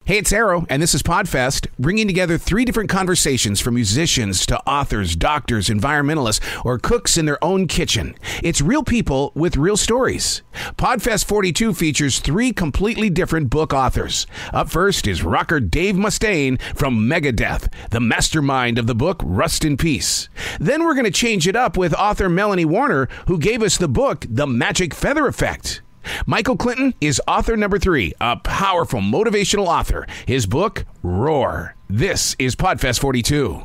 Hey, it's Arroe, and this is Podfest, bringing together 3 different conversations from musicians to authors, doctors, environmentalists, or cooks in their own kitchen. It's real people with real stories. Podfest 42 features 3 completely different book authors. Up first is Rocker Dave Mustaine from Megadeth, the mastermind of the book Rust in Peace. Then we're going to change it up with author Melanie Warner, who gave us the book The Magic Feather Effect. Michael Clinton is author number 3, a powerful motivational author. His book, Roar. This is Podfest 42.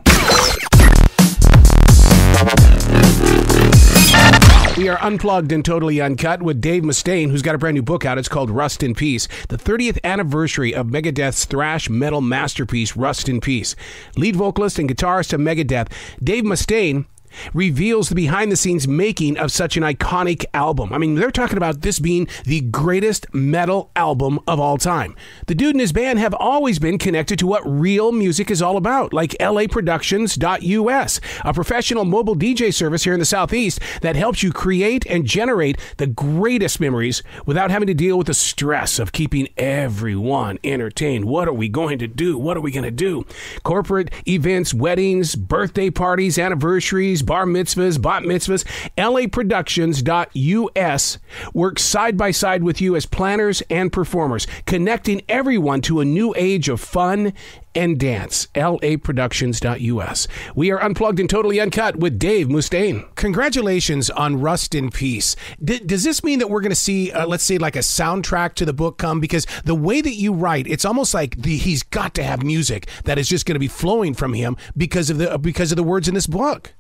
We are unplugged and totally uncut with Dave Mustaine, who's got a brand new book out. It's called Rust in Peace, the 30th anniversary of Megadeth's thrash metal masterpiece, Rust in Peace. Lead vocalist and guitarist of Megadeth, Dave Mustaine, reveals the behind-the-scenes making of such an iconic album. I mean, they're talking about this being the greatest metal album of all time. The dude and his band have always been connected to what real music is all about, like laproductions.us, a professional mobile DJ service here in the Southeast that helps you create and generate the greatest memories without having to deal with the stress of keeping everyone entertained. What are we going to do? What are we going to do? Corporate events, weddings, birthday parties, anniversaries, bar mitzvahs, bat mitzvahs. laproductions.us works side by side with you as planners and performers, connecting everyone to a new age of fun and dance. laproductions.us. We are unplugged and totally uncut with Dave Mustaine. Congratulations on Rust in Peace. Does this mean that we're going to see, let's say, like a soundtrack to the book come? Because the way that you write, it's almost like he's got to have music that is just going to be flowing from him because of the words in this book.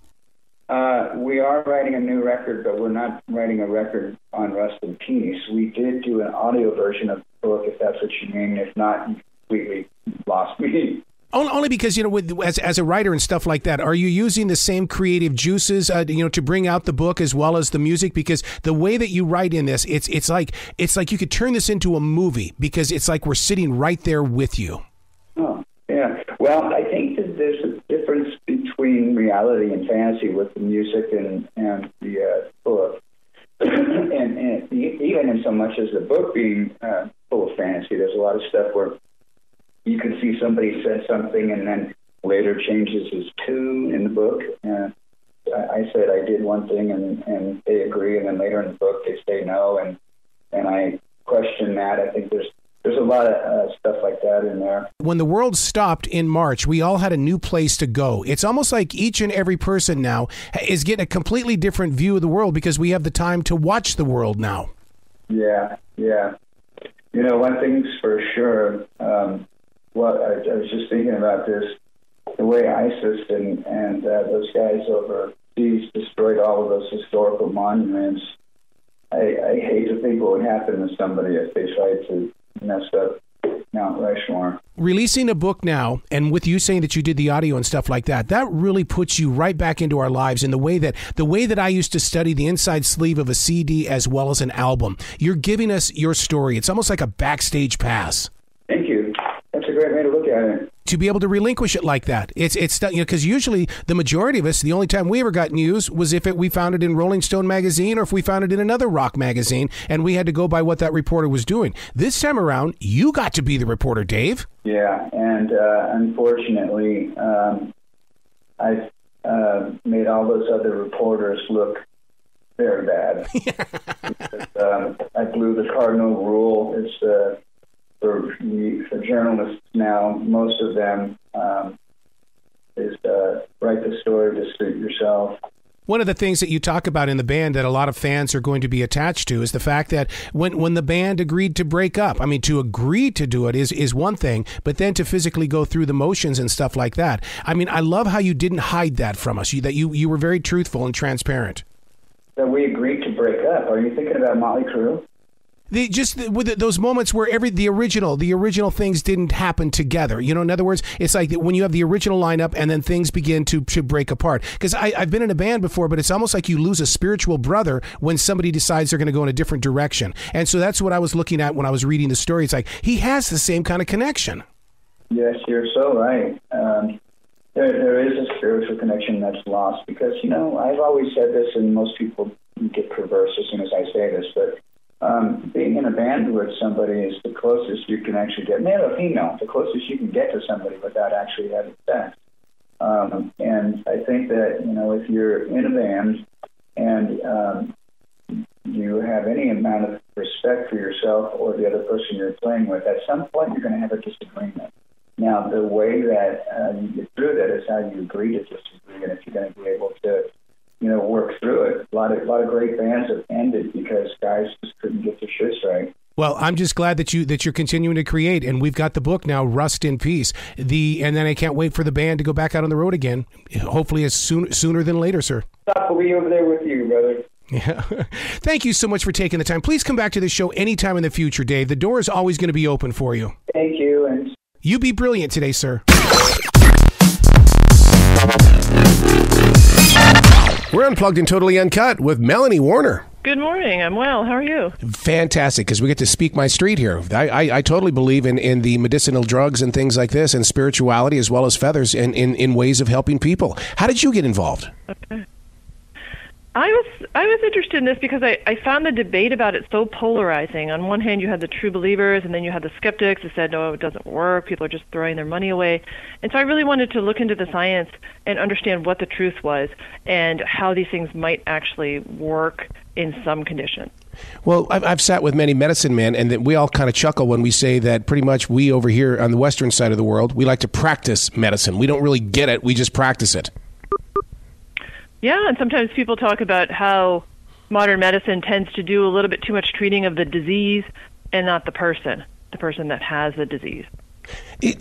We are writing a new record, but we're not writing a record on Rust in Peace. We did do an audio version of the book, if that's what you mean. If not, you completely lost me. Only because, as a writer and stuff like that, are you using the same creative juices, to bring out the book as well as the music? Because the way that you write in this, it's like you could turn this into a movie because it's like we're sitting right there with you. Oh, yeah. Well, I think that there's a difference between reality and fantasy with the music and the book. and even in so much as the book being full of fantasy, there's a lot of stuff where you can see somebody said something and then later changes his tune in the book. I said I did one thing and they agree, and then later in the book they say no, and I question that. I think there's a lot of stuff like that in there. When the world stopped in March, we all had a new place to go. It's almost like each and every person now is getting a completely different view of the world because we have the time to watch the world now. Yeah. One thing's for sure. I was just thinking about this. The way ISIS and those guys overseas destroyed all of those historical monuments, I hate to think what would happen to somebody if they tried to mess up Mount Rushmore. Releasing a book now, and with you saying that you did the audio and stuff like that, that really puts you right back into our lives in the way that I used to study the inside sleeve of a CD as well as an album. You're giving us your story. It's almost like a backstage pass. Thank you. That's a great way to look at it. To be able to relinquish it like that, it's because usually the majority of us, the only time we ever got news was if we found it in Rolling Stone magazine or if we found it in another rock magazine, and we had to go by what that reporter was doing. This time around, you got to be the reporter, Dave. Yeah, and unfortunately, I've made all those other reporters look very bad. Because, I blew the cardinal rule. It's for journalists now, most of them is write the story to suit yourself. One of the things that you talk about in the band that a lot of fans are going to be attached to is the fact that when the band agreed to break up, I mean, to agree to do it is one thing, but then to physically go through the motions and stuff like that. I mean, I love how you didn't hide that from us, that you were very truthful and transparent. That we agreed to break up. Are you thinking about Motley Crue? With those moments where the original things didn't happen together. In other words, it's like when you have the original lineup and then things begin to break apart. Because I've been in a band before, but it's almost like you lose a spiritual brother when somebody decides they're going to go in a different direction. And so that's what I was looking at when I was reading the story. It's like he has the same kind of connection. Yes, you're so right. There is a spiritual connection that's lost because, I've always said this, and most people get perverse as soon as I say this, but being in a band with somebody is the closest you can actually get, male or female, the closest you can get to somebody without actually having sex. And I think that, if you're in a band and you have any amount of respect for yourself or the other person you're playing with, at some point you're going to have a disagreement. Now, the way that you get through that is how you agree to disagree, and if you're going to be able to, work through it. A lot of great bands have ended because guys just couldn't get their shit right. Well, I'm just glad that you're continuing to create, and we've got the book now, Rust in Peace. And then I can't wait for the band to go back out on the road again, hopefully as sooner than later, sir. We'll be over there with you, brother. Yeah. Thank you so much for taking the time. Please come back to the show anytime in the future, Dave. The door is always going to be open for you. Thank you. And you be brilliant today, sir. We're Unplugged and Totally Uncut with Melanie Warner. Good morning. I'm well. How are you? Fantastic, because we get to speak my street here. I totally believe in the medicinal drugs and things like this, and spirituality as well as feathers in ways of helping people. How did you get involved? Okay. I was interested in this because I found the debate about it so polarizing. On one hand, you had the true believers, and then you had the skeptics that said, no, it doesn't work. People are just throwing their money away. And so I really wanted to look into the science and understand what the truth was and how these things might actually work in some conditions. Well, I've sat with many medicine men, and we all kind of chuckle when we say that pretty much we over here on the western side of the world, we like to practice medicine. We don't really get it. We just practice it. Yeah, and sometimes people talk about how modern medicine tends to do a little bit too much treating of the disease and not the person that has the disease.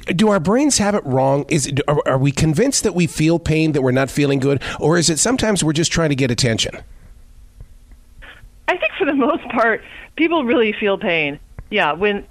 Do our brains have it wrong? Are we convinced that we feel pain, that we're not feeling good, or is it sometimes we're just trying to get attention? I think for the most part, people really feel pain. Yeah, when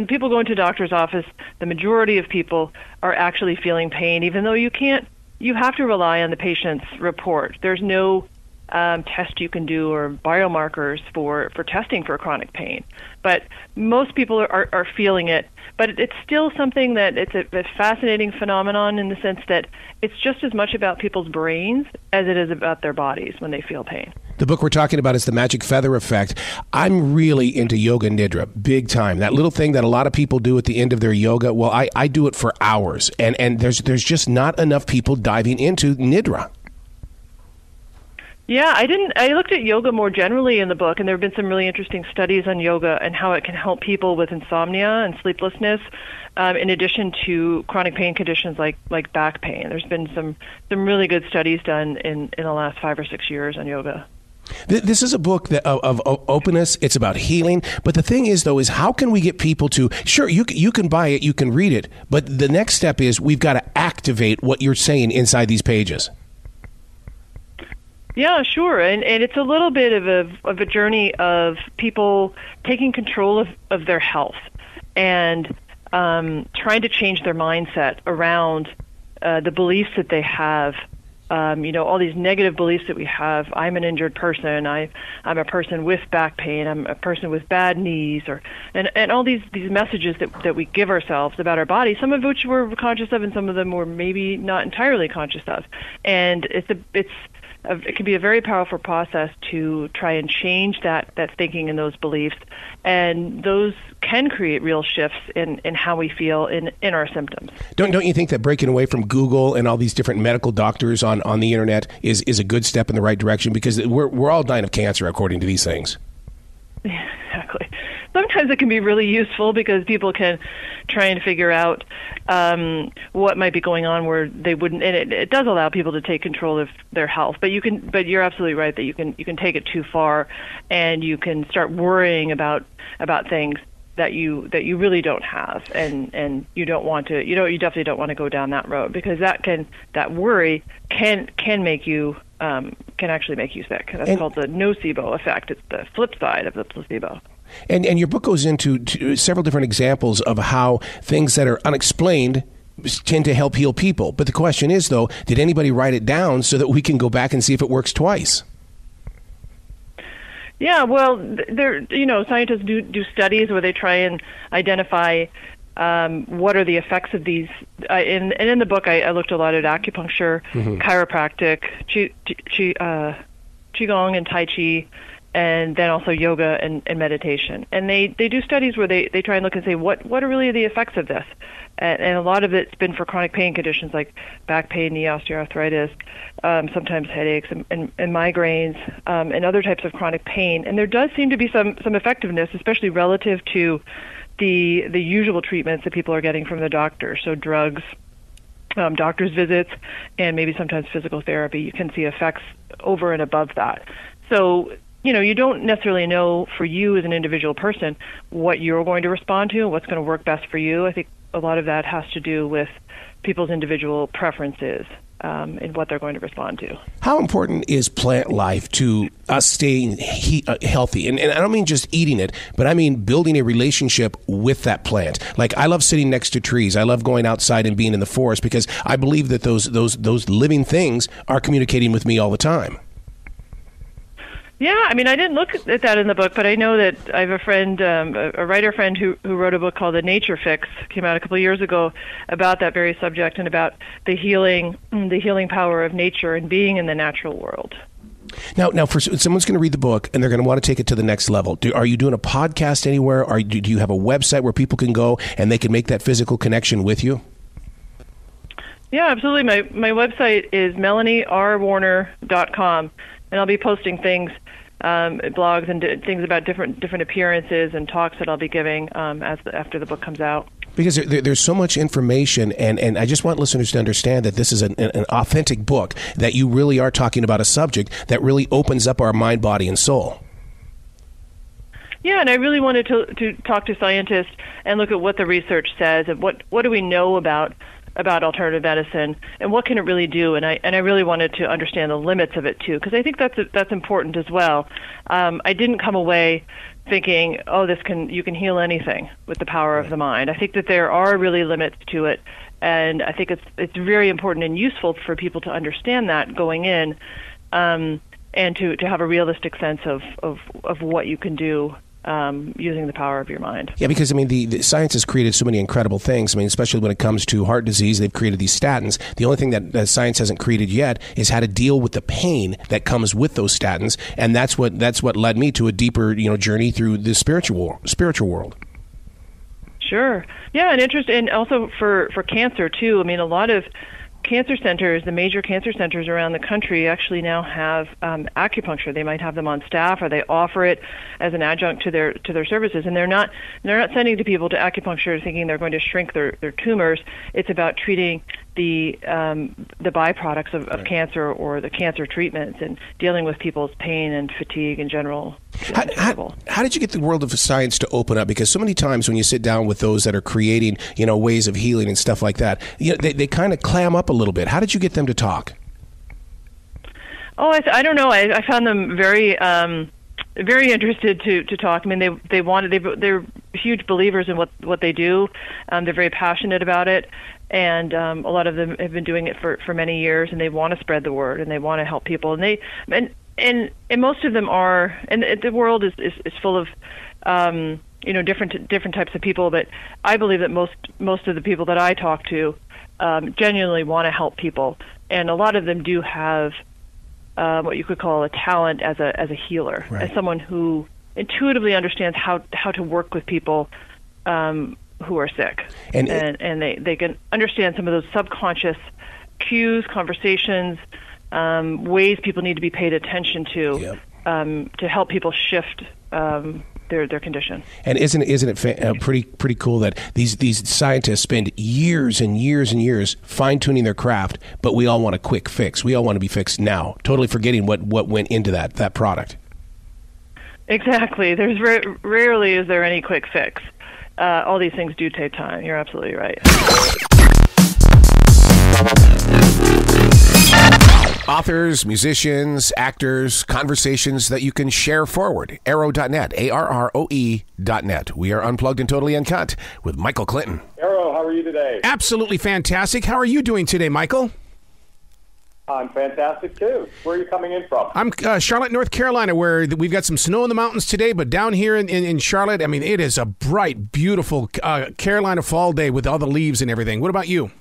people go into a doctor's office, the majority of people are actually feeling pain, even though you have to rely on the patient's report. There's no test you can do or biomarkers for testing for chronic pain. But most people are feeling it. But it's still something that it's a fascinating phenomenon in the sense that it's just as much about people's brains as it is about their bodies when they feel pain. The book we're talking about is The Magic Feather Effect. I'm really into yoga nidra, big time. That little thing that a lot of people do at the end of their yoga, well, I do it for hours. And there's just not enough people diving into nidra. Yeah, I looked at yoga more generally in the book, and there have been some really interesting studies on yoga and how it can help people with insomnia and sleeplessness, in addition to chronic pain conditions like back pain. There's been some really good studies done in the last 5 or 6 years on yoga. This is a book of openness. It's about healing. But the thing is, though, is how can we get people to, sure, you can buy it, you can read it, but the next step is we've got to activate what you're saying inside these pages. Yeah, sure. And it's a little bit of a journey of people taking control of their health and trying to change their mindset around the beliefs that they have. All these negative beliefs that we have. I'm an injured person. I'm a person with back pain. I'm a person with bad knees, and all these messages that we give ourselves about our body. Some of which we're conscious of, and some of them we're maybe not entirely conscious of. And it can be a very powerful process to try and change that thinking and those beliefs, and those can create real shifts in how we feel in our symptoms. Don't you think that breaking away from Google and all these different medical doctors on the internet is a good step in the right direction? Because we're all dying of cancer according to these things. Yeah, exactly. Sometimes it can be really useful because people can try and figure out what might be going on where they wouldn't, and it does allow people to take control of their health. But you're absolutely right that you can take it too far, and you can start worrying about things that you really don't have, and you don't want to. You definitely don't want to go down that road, because that worry can make you can actually make you sick. That's called the nocebo effect. It's the flip side of the placebo. And your book goes into several different examples of how things that are unexplained tend to help heal people. But the question is, though, did anybody write it down so that we can go back and see if it works twice? Yeah, well, scientists do studies where they try and identify what are the effects of these. And in the book, I looked a lot at acupuncture, chiropractic, qigong and tai chi, and then also yoga and meditation. And they do studies where they try and look and say, what are really the effects of this? And a lot of it's been for chronic pain conditions like back pain, knee osteoarthritis, sometimes headaches and migraines, and other types of chronic pain. And there does seem to be some effectiveness, especially relative to the usual treatments that people are getting from the doctor. So drugs, doctor's visits, and maybe sometimes physical therapy. You can see effects over and above that. So, you don't necessarily know for you as an individual person what you're going to respond to, what's going to work best for you. I think a lot of that has to do with people's individual preferences in what they're going to respond to. How important is plant life to us staying healthy? And I don't mean just eating it, but I mean building a relationship with that plant. Like, I love sitting next to trees. I love going outside and being in the forest because I believe that those living things are communicating with me all the time. Yeah, I mean, I didn't look at that in the book, but I know that I have a friend, a writer friend who wrote a book called The Nature Fix, came out a couple of years ago, about that very subject and about the healing power of nature and being in the natural world. Now, for someone's going to read the book and they're going to want to take it to the next level. Are you doing a podcast anywhere? Or do you have a website where people can go and they can make that physical connection with you? Yeah, absolutely. My website is melaniewwarner.com, and I'll be posting things, blogs and things about different appearances and talks that I'll be giving after the book comes out. Because there's so much information, and I just want listeners to understand that this is an authentic book, that you really are talking about a subject that really opens up our mind, body, and soul. Yeah, and I really wanted to talk to scientists and look at what the research says and what do we know about alternative medicine and what can it really do, and I really wanted to understand the limits of it too, because I think that's important as well. I didn't come away thinking, you can heal anything with the power of the mind. I think that there are really limits to it, and I think it's very important and useful for people to understand that going in, and to have a realistic sense of what you can do using the power of your mind. Yeah, because, I mean, the science has created so many incredible things. I mean, especially when it comes to heart disease, they've created these statins. The only thing that science hasn't created yet is how to deal with the pain that comes with those statins, and that's what led me to a deeper, journey through the spiritual world. Sure. Yeah, and also for cancer too. I mean, a lot of cancer centers, the major cancer centers around the country, actually now have acupuncture. They might have them on staff, or they offer it as an adjunct to their services. And they're not sending to people to acupuncture thinking they're going to shrink their tumors. It's about treating the byproducts of cancer or the cancer treatments and dealing with people's pain and fatigue in general. How did you get the world of science to open up? Because so many times when you sit down with those that are creating, ways of healing and stuff like that, they kind of clam up a little bit. How did you get them to talk? Oh, I don't know. I found them very very interested to talk. I mean, they're huge believers in what they do. They're very passionate about it, and a lot of them have been doing it for many years, and they want to spread the word and they want to help people. And most of them are, and the world is full of different types of people. But I believe that most of the people that I talk to genuinely want to help people, and a lot of them do have what you could call a talent as a healer, right, as someone who intuitively understands how to work with people who are sick, and they can understand some of those subconscious cues, conversations, ways people need to be paid attention to, yep, to help people shift their condition. And isn't it pretty cool that these scientists spend years and years and years fine-tuning their craft, but we all want a quick fix. We all want to be fixed now, totally forgetting what went into that product. Exactly. There's rarely is there any quick fix. All these things do take time. You're absolutely right. Authors, musicians, actors, conversations that you can share forward. Arroe.net, ARROE.net. We are unplugged and totally uncut with Michael Clinton. Arroe, how are you today? Absolutely fantastic. How are you doing today, Michael? I'm fantastic, too. Where are you coming in from? I'm Charlotte, North Carolina, where we've got some snow in the mountains today, but down here in Charlotte, I mean, it is a bright, beautiful Carolina fall day with all the leaves and everything. What about you?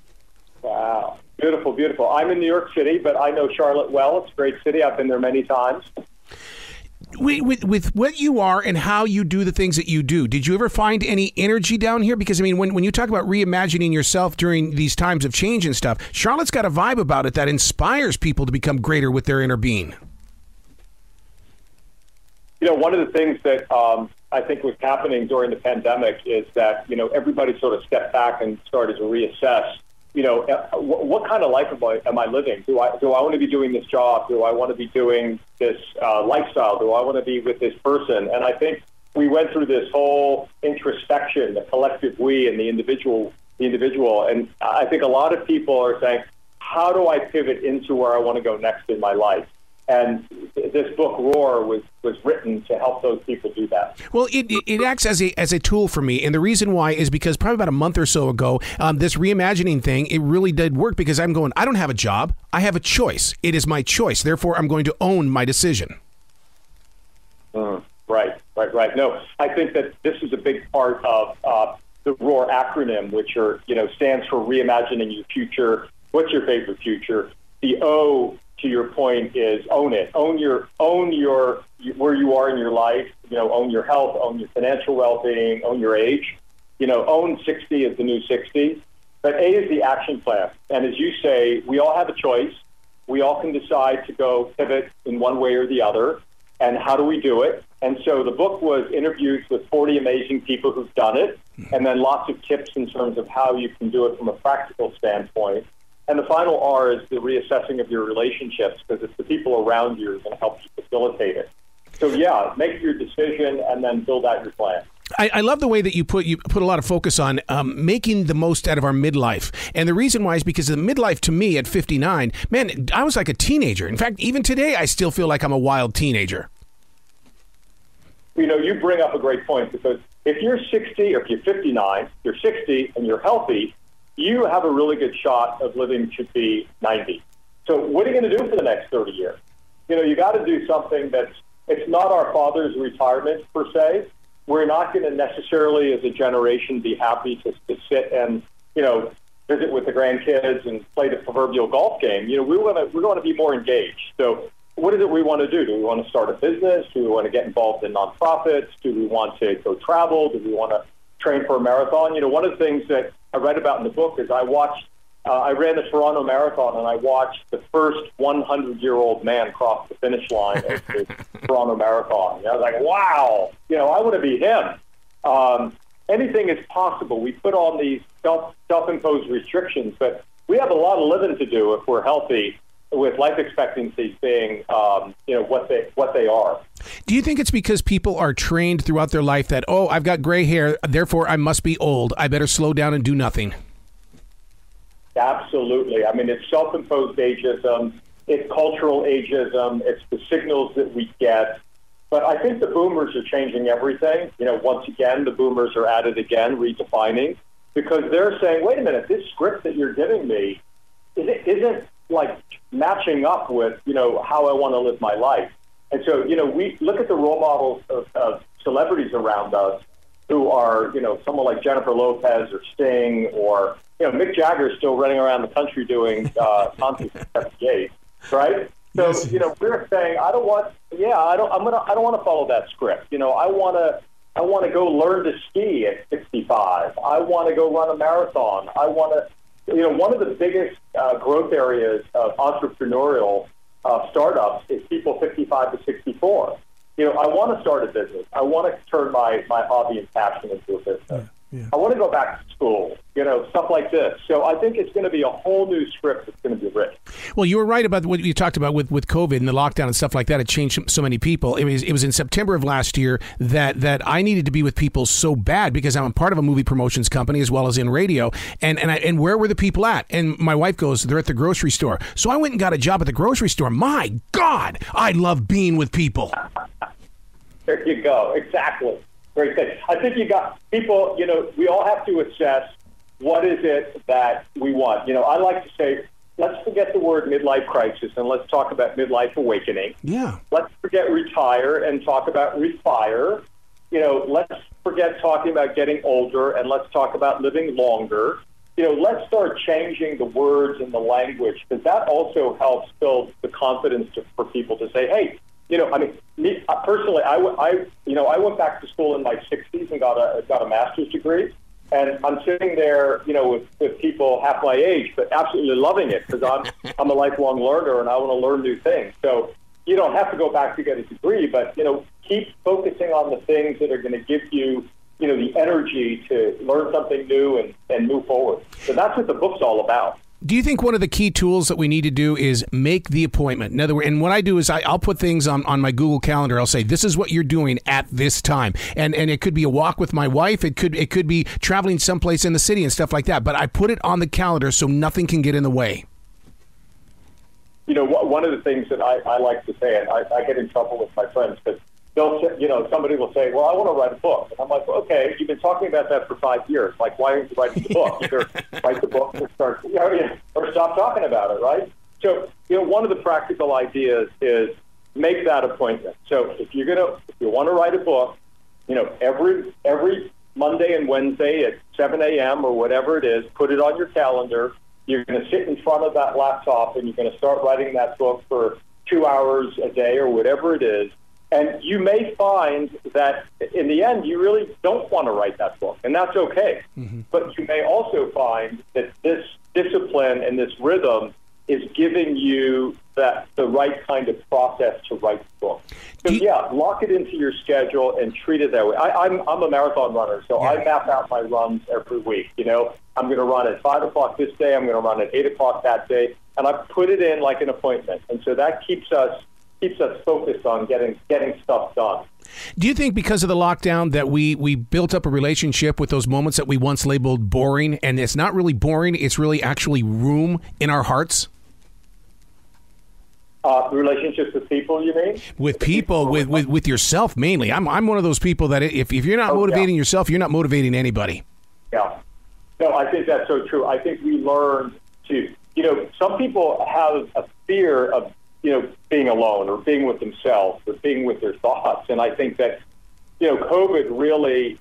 Wow. Beautiful, beautiful. I'm in New York City, but I know Charlotte well. It's a great city. I've been there many times. With what you are and how you do the things that you do, did you ever find any energy down here? Because, I mean, when you talk about reimagining yourself during these times of change and stuff, Charlotte's got a vibe about it that inspires people to become greater with their inner being. You know, one of the things that I think was happening during the pandemic is that, you know, everybody sort of stepped back and started to reassess, you know, what kind of life am I living? Do I want to be doing this job? Do I want to be doing this lifestyle? Do I want to be with this person? And I think we went through this whole introspection, the collective we and the individual. And I think a lot of people are saying, how do I pivot into where I want to go next in my life? And this book, Roar, was written to help those people do that. Well, it acts as a tool for me. And the reason why is because probably about a month or so ago, this reimagining thing, it really did work because I'm going, I don't have a job. I have a choice. It is my choice. Therefore, I'm going to own my decision. Right. No, I think that this is a big part of the Roar acronym, which stands for reimagining your future. What's your favorite future? The O, to your point, is own it. Own your where you are in your life. You know, own your health, own your financial well-being, own your age. You know, own 60 is the new 60. But A is the action plan. And as you say, we all have a choice. We all can decide to go pivot in one way or the other. And how do we do it? And so the book was interviews with 40 amazing people who've done it, and then lots of tips in terms of how you can do it from a practical standpoint. And the final R is the reassessing of your relationships, because it's the people around you who are going to help you facilitate it. So, yeah, make your decision and then build out your plan. I love the way that you put a lot of focus on making the most out of our midlife. And the reason why is because the midlife to me at 59, man, I was like a teenager. In fact, even today, I still feel like I'm a wild teenager. You know, you bring up a great point, because if you're 60 or if you're 59, you're 60 and you're healthy, you have a really good shot of living to be 90. So what are you going to do for the next 30 years? You know, you got to do something it's not our father's retirement per se. We're not going to necessarily, as a generation, be happy to sit and, you know, visit with the grandkids and play the proverbial golf game. You know, we're going to be more engaged. So what is it we want to do? Do we want to start a business? Do we want to get involved in nonprofits? Do we want to go travel? Do we want to train for a marathon? You know, one of the things that I read about in the book is I ran the Toronto Marathon, and I watched the first 100-year-old man cross the finish line of the Toronto Marathon. And I was like, wow, you know, I want to be him. Anything is possible. We put on these self-imposed restrictions, but we have a lot of living to do if we're healthy, with life expectancy being, what they are. Do you think it's because people are trained throughout their life that, oh, I've got gray hair, therefore I must be old. I better slow down and do nothing? Absolutely. I mean, it's self-imposed ageism. It's cultural ageism. It's the signals that we get. But I think the boomers are changing everything. You know, once again, the boomers are at it again, redefining, because they're saying, wait a minute, this script that you're giving me isn't like matching up with, you know, how I want to live my life. And so, you know, we look at the role models of celebrities around us who are, you know, someone like Jennifer Lopez or Sting, or, you know, Mick Jagger is still running around the country doing concerts at 78, right? So, yes. You know, we're saying, I don't want to follow that script. You know, I want to go learn to ski at 65. I want to go run a marathon. I want to, you know, one of the biggest growth areas of entrepreneurial startups is people 55 to 64. You know, I want to start a business. I want to turn my hobby and passion into a business. Yeah. I want to go back to school, you know, stuff like this. So I think it's going to be a whole new script that's going to be written. Well, you were right about what you talked about with COVID and the lockdown and stuff like that. It changed so many people. It was in September of last year that I needed to be with people so bad, because I'm a part of a movie promotions company as well as in radio. And where were the people at? And my wife goes, they're at the grocery store. So I went and got a job at the grocery store. My God, I love being with people. There you go. Exactly. Great thing. I think you got people, you know, we all have to assess what is it that we want. You know, I like to say, let's forget the word midlife crisis and let's talk about midlife awakening. Yeah. Let's forget retire and talk about refire. You know, let's forget talking about getting older and let's talk about living longer. You know, let's start changing the words and the language, because that also helps build the confidence for people to say, hey, I mean, me, personally, I went back to school in my 60s and got a master's degree. And I'm sitting there, with people half my age, but absolutely loving it because I'm a lifelong learner and I want to learn new things. So you don't have to go back to get a degree, but, keep focusing on the things that are going to give you, the energy to learn something new and move forward. So that's what the book's all about. Do you think one of the key tools that we need to do is make the appointment? In other words, and what I do is I'll put things on my Google Calendar. I'll say, this is what you're doing at this time. And it could be a walk with my wife. It could be traveling someplace in the city and stuff like that. But I put it on the calendar so nothing can get in the way. One of the things that I like to say, and I get in trouble with my friends, because somebody will say, well, I want to write a book. And I'm like, well, okay, you've been talking about that for 5 years. Like, why aren't you writing the book? Either write the book or or stop talking about it, right? So, one of the practical ideas is make that appointment. So if you want to write a book, every Monday and Wednesday at 7 a.m. or whatever it is, put it on your calendar. You're going to sit in front of that laptop and you're going to start writing that book for 2 hours a day or whatever it is. And you may find that in the end, you really don't want to write that book, and that's okay. Mm-hmm. But you may also find that this discipline and this rhythm is giving you the right kind of process to write the book. So lock it into your schedule and treat it that way. I'm a marathon runner, so I map out my runs every week. I'm going to run at 5 o'clock this day. I'm going to run at 8 o'clock that day, and I put it in like an appointment. And so that keeps us focused on getting stuff done. Do you think because of the lockdown that we built up a relationship with those moments that we once labeled boring, and it's not really boring, it's really actually room in our hearts? Relationships with people, you mean? With people, with yourself mainly. I'm one of those people that if you're not motivating yourself, you're not motivating anybody. Yeah. No, I think that's so true. I think we learned to, some people have a fear of, being alone or being with themselves or being with their thoughts. And I think that, COVID really,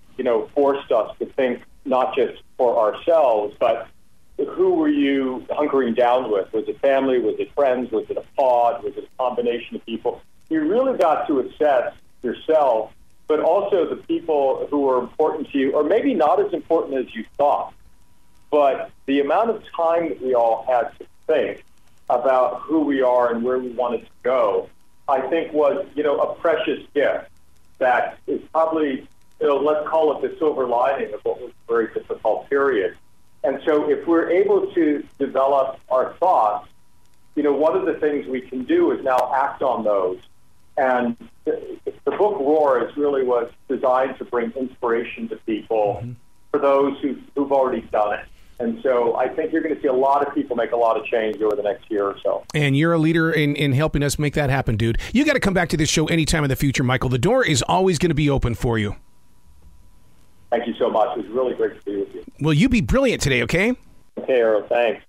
forced us to think not just for ourselves, but who were you hunkering down with? Was it family? Was it friends? Was it a pod? Was it a combination of people? You really got to assess yourself, but also the people who were important to you, or maybe not as important as you thought. But the amount of time that we all had to think about who we are and where we wanted to go, I think was, a precious gift that is probably, let's call it the silver lining of what was a very difficult period. And so if we're able to develop our thoughts, one of the things we can do is now act on those. And the book Roar was designed to bring inspiration to people for those who've already done it. And so I think you're going to see a lot of people make a lot of change over the next year or so. And you're a leader in helping us make that happen, dude. You got to come back to this show anytime in the future, Michael. The door is always going to be open for you. Thank you so much. It was really great to be with you. Well, you be brilliant today, okay? Okay, Arroe. Thanks.